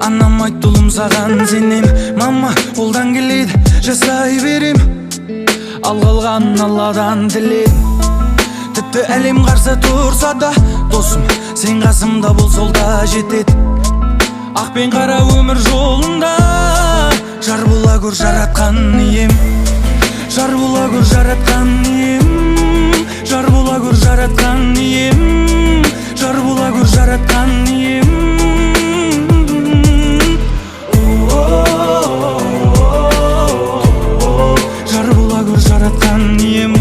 Анам айтты ұлым саған сенем. Мама қолдан келеді жасай берем, ал қалғанын Алладан тіледім. Тіпті әлем қарсы тұрса да досым сен қасымда бол, сол да жетеді. Ақ пен қара өмір жолында жар бола көр жаратқан ием, жар бола көр жаратқан ием, жар бола көр жаратқан ием, жар бола көр жаратқан ием. Жар бола көр жаратқан ием,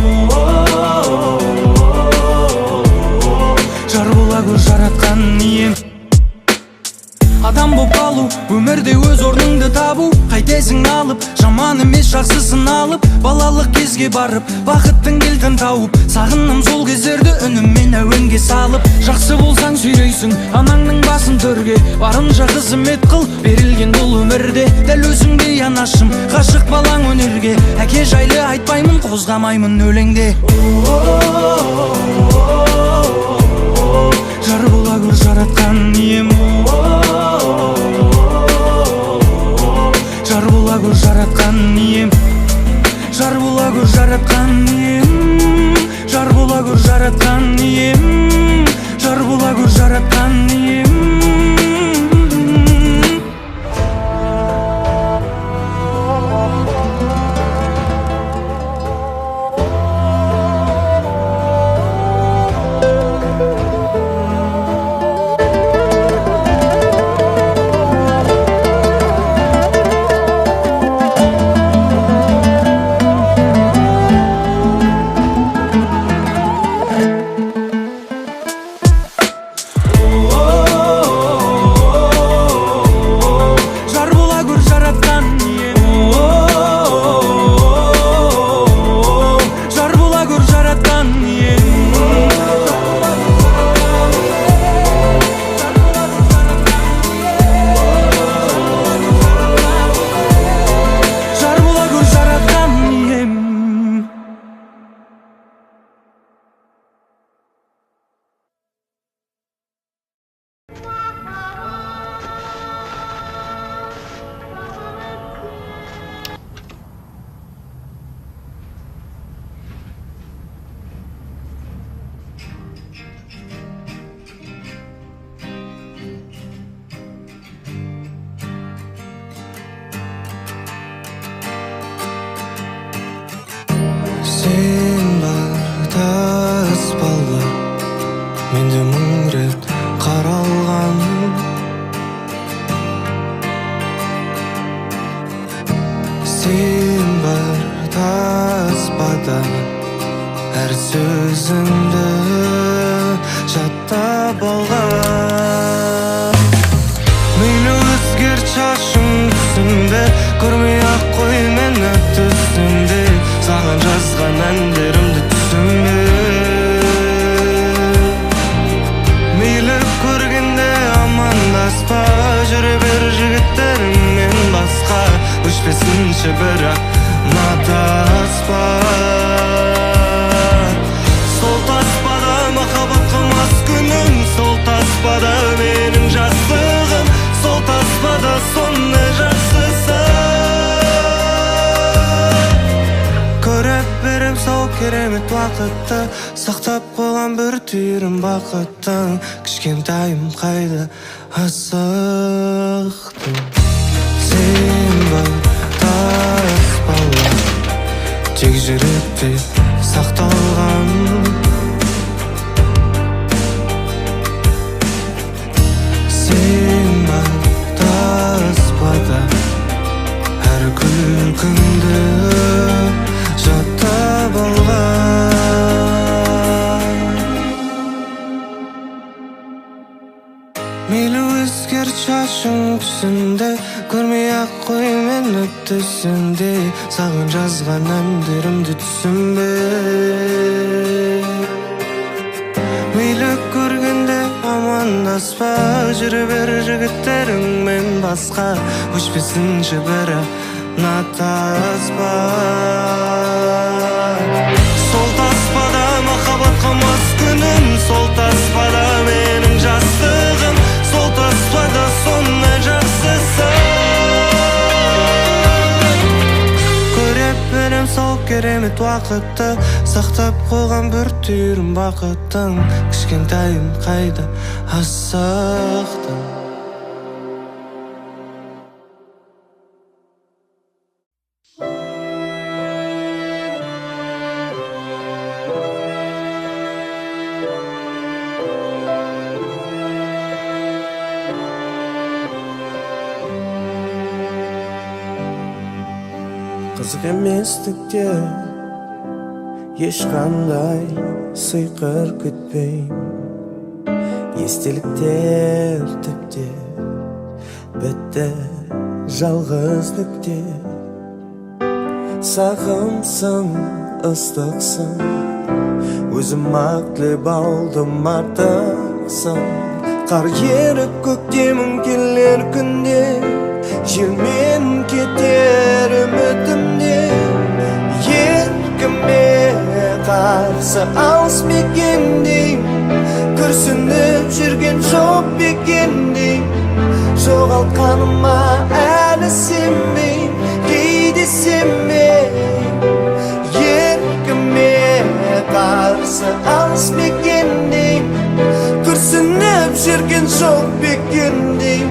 жар бола көр жаратқан ием. Адам боп қалу, өмірде өз орныңды табу. Қайтесің алып, жаман емес жақсысын алып. Балалық кезге барып, бақыттың кілтін тауып. Сағынным сол кездерді үніммен әуенге салып. Жақсы болсаң сүйрейсің анаңның басын төрге, барынша қызмет қыл, берілген бұл өмірде. Дәл өзіңдей анашым, ғашық балаң өнерге. Әке жайлы айтпаймын, қозғамаймын өлеңде. Жар бола көр жаратқан ием, жар бола көр жаратқан ием, жар бола көр жаратқан ием, жар бола көр жаратқан ием, жар бола көр жаратқан ием. Sen barda ысбалла, менде мың рет қаралған. Sen барда ысбада, әр сөзіңді жаттап алған. Мейлі өзгерт шашың түсімде, көрмей-ақ қой мені түсімде. Саған жазған әндерімді түсінбе. Мейлі көргенде амандаспа, жүре бер жігіттеріңмен басқа. Өшпесінші бірақ ұнатаспа. Сол таспада махаббат қылмас күнім, сол таспада менің жастығым, сол таспада сондай жақсысы. Сол керемет уақытты сақтап қойған бір түйірім бақыттың. Кішкентайым қайда асықтың. Сен барда ысбалла, тек жүректе сақталған. Сен барда ысбада, әр күлкіңді жаттап алған. Мейлі өзгерт шашың түсінде, көрмей-ақ қой мені түсінде. Саған жазған әндерімді түсінбе. Мейлі көргенде амандаспа, жүре бер жігіттеріңмен басқа. Өшпесінші бірақ ұнатаспа. Сол таспада махаббат қылмас күнім, сол таспада менің жастығым, сол таспада сондай жақсы. керемет уақытты сақтап қойған бір түйірім бақыттың кішкентайым қайда асықтың. Қызық еместікте ешқандай сыйқыр күтпейм. Естеліктер тіпте бітті жалғыздықте. Сағымсың, ыстықсың, өзім ақ тілеп алдым артықсың. Қар еріп көктемің келер күнде, желмен кетер үмітімде. Еркіме қарсы алыс мекендейм, күрсініп жүрген жоқ бекендейм. Жоғалтқаныма әлі сенбейм, кейде сенбейм. Еркіме қарсы алыс мекендейм, күрсініп жүрген жоқ бекендейм.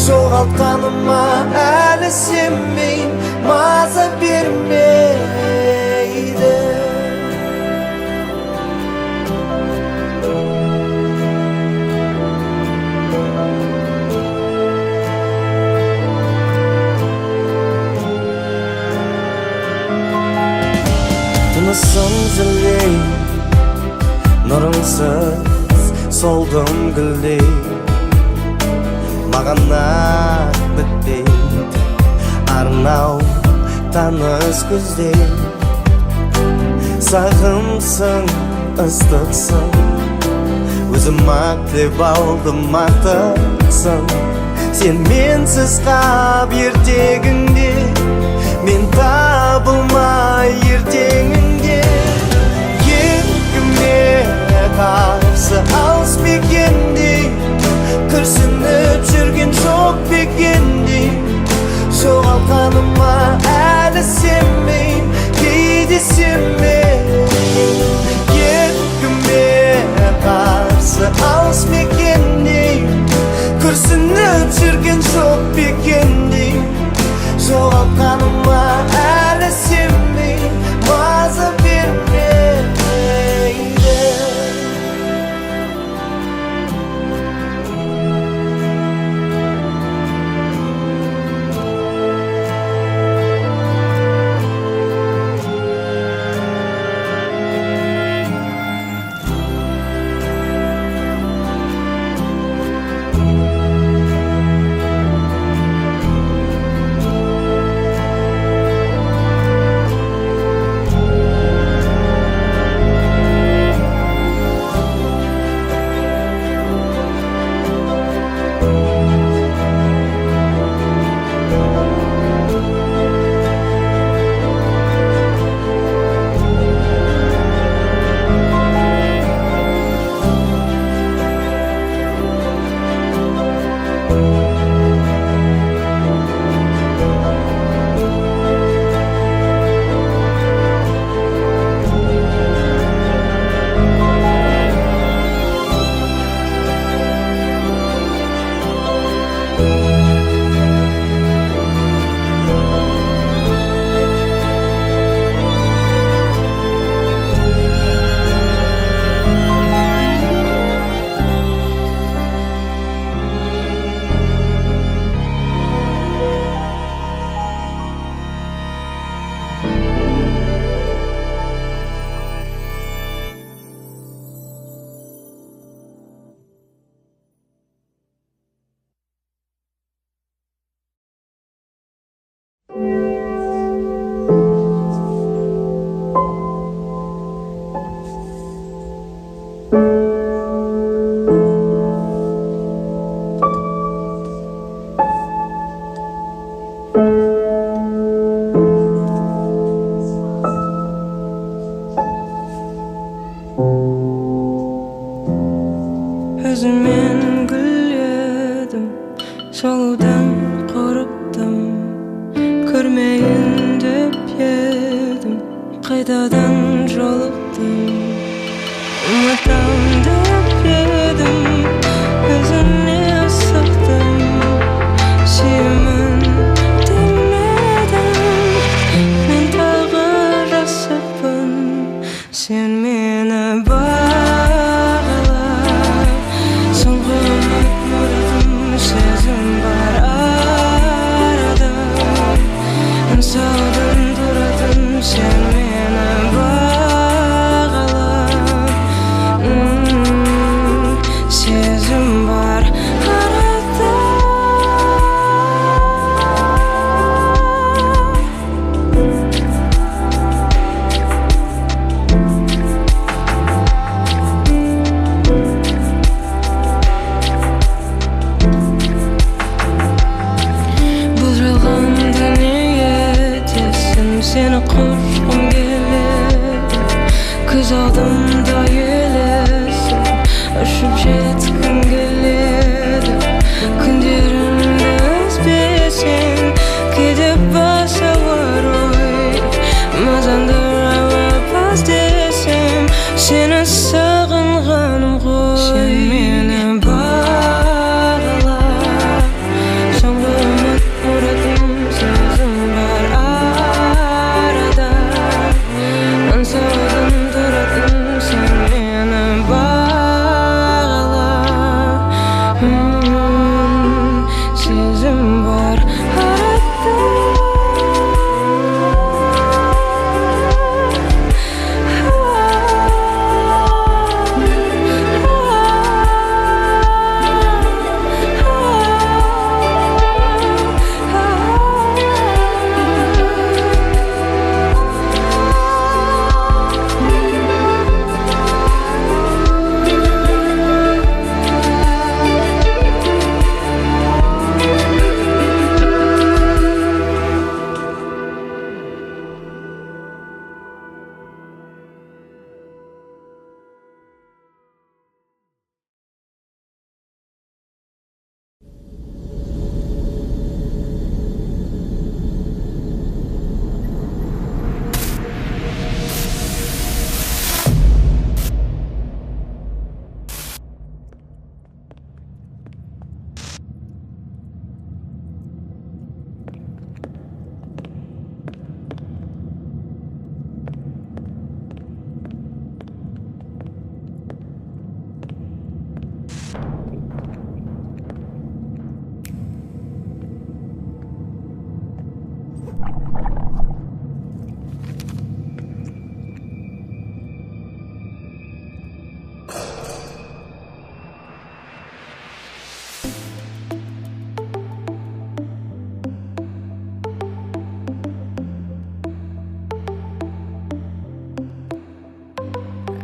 Жоғалтқаныма әлі сенбейм, маза бермейді. Тынысым зілдей, нұрыңсыз солдым гүлдей. Маған ақ бітпейді арнау таныс күздей. Сағымсың, ыстықсың, өзім ақ тілеп алдым артықсың. Сен менсіз қап ертегіңде, мен табылмай ертеңіңде. Еркіме қарсы алыс мекендей, күрсініп жүрген жоқ бекендейм. Жоғалтқаныма әлі сенбейм, кейде сенбейм. Еркіме қарсы алыс мекендейм, күрсініп жүрген жоқ бекендейм. Жоғалтқаныма әлі сенбейм, маза бермейді. Özümün gülüyordum, soludan korktum, görmeyin dep yedim, Qaydadan joluqdum Unutam dep yedim Özüne sıktım Suyumun demedim Men tağır asıpın Sen meni bağla Soňky muradım sezim bar arada Sağdan duradım sen meni bağla Sezim var arada Buralğanda niyetesim seni kurşun gelir Kız aldımda yelesin Aşıp jetkin gelir Günlerimde özbesin Gidip basa var oy Mazandıra pas desem Seni sağınğanım koy Sen meni bağla Soňky muradım sezim bar arada Ansağdan duradım sen meni bağla Sezim var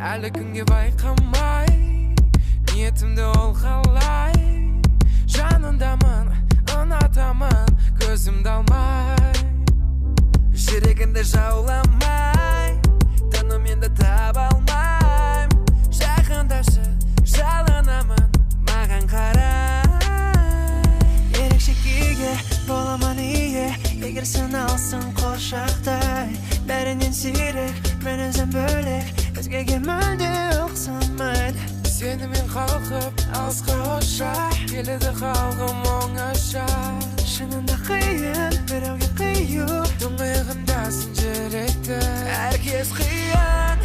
Әлі күнге байқамай Ниетімді ол қалай Жанындамын, ұнатамын Көзімді алмай Жүрегіңді жауламай Тыным енді таба алмайм Жақындашы, жалынамын Маған қарай Ерекше күйге боламын ие Егер сен алсың қоршақтай Бәрінен сирек, мен өзім бөлек Өзгеге мүлде ұқсамайды Сенімен қалқып, алысқа ұша Келеді қалғым оңаша Шынында қиын, біреуге қию Тұңғиығындасың жүректі Әркез қиын,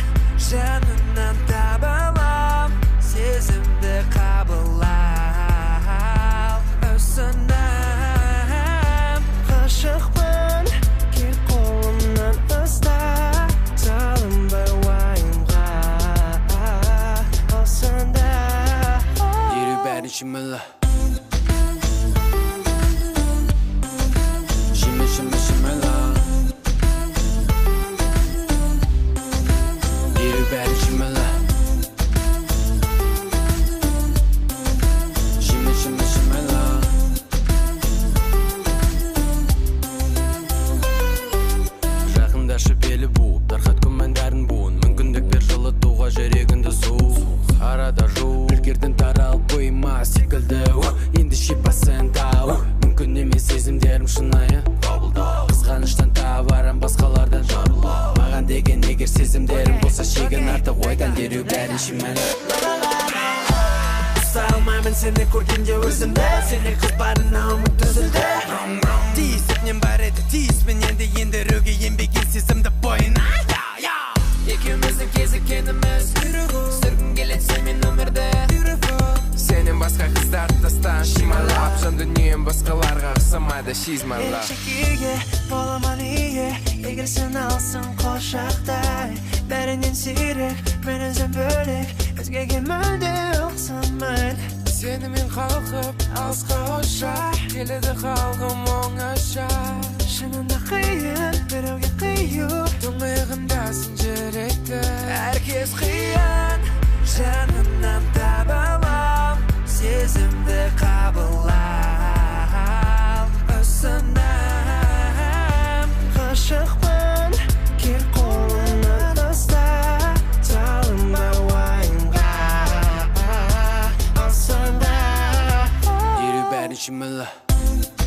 жанынан табылам Сезімді қабылам Өсінем, ғашықпын Кел қолымнан ұста Салынбай уайымға Осында Дереу бәрін шымылы Шымылы Дереу бәрін шымылы Шымылы Жақындашы белі буып Тарқат күмәндәрін буын Мүмкіндіктер жылытуға жүрегінді суық Арада жу Үлгерден таралып қойма секілді Енді шипасын тау Мүмкін емес сезімдерім шынайы Қызғаныштан табарам басқалардан Маған деген егер бәрін шимайлап Салмаймын сені көргенде өзімді Сені қызбарына үміт үзілді Тиісіп бар еді тиіспен енді рөге енбеген сезімді бойына Екеуміздің кезіккеніміз Сүргін келеді сенімен өмірді Сенен басқа қыздарды тастан шимайлап Жан дүнием басқаларға ұқсамайды she's my love Шекеге боламын ие Егер сен алсың қошақтай Бәрінен сирек мен өзім бөлек Өзгеге мүлде ұқсамайды Сенімен қалқып алысқа ұша Келеді қалғым оңаша Шынында қиын біреуге қию Тұңғиығындасың жүректі Әркез қиын жанымнан табалам Сезімді қабылам Ұсынам ғашықпын кел қолымнан ұста Салынба уайымға алсаң да Дереу бәрін шимайлап